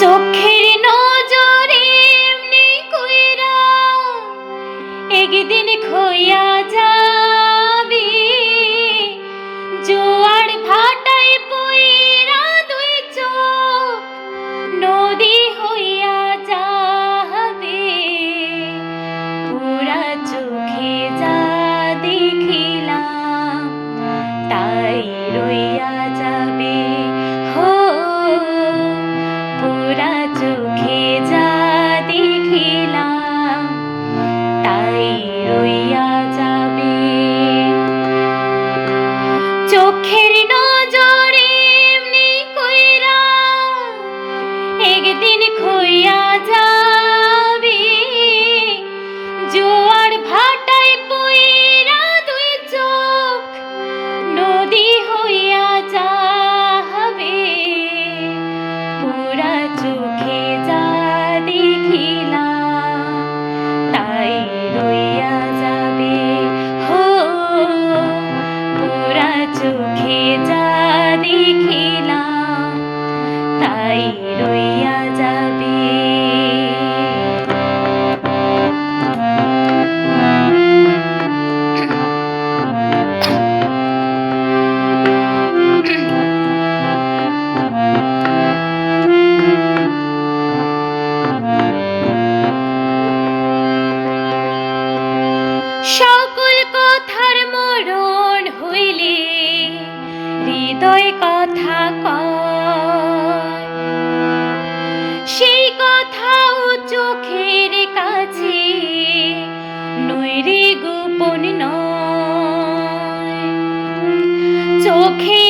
চোখের নজরে এমনি কইরা একদিন খইয়া যাবি, জোয়ার ভাটায় পইরা দুই চোখ নদী হইয়া যাবে। পুরা চোখে যা দেখিলাম তাই রইয়া যাবে। হো পুরা চোখে যা দেখিলাম তাই রইয়া যাবে। চোখের নজরে এমনি কইরা একদিন খইয়া যাবে, জোয়ার ভাটায় পইরা দুই চোখ নদী হইয়া যাবে। পুরা চোখে যা দেখিলাম তাই রইয়া যাবে। হো পুরা চোখে যা দেখিলাম তাই রইয়া যাবে। সকল কথার মরণ হইলে হৃদয় কথা কয়, সেই কথাও চোখের কাছে নইরে গোপন নয়। চোখে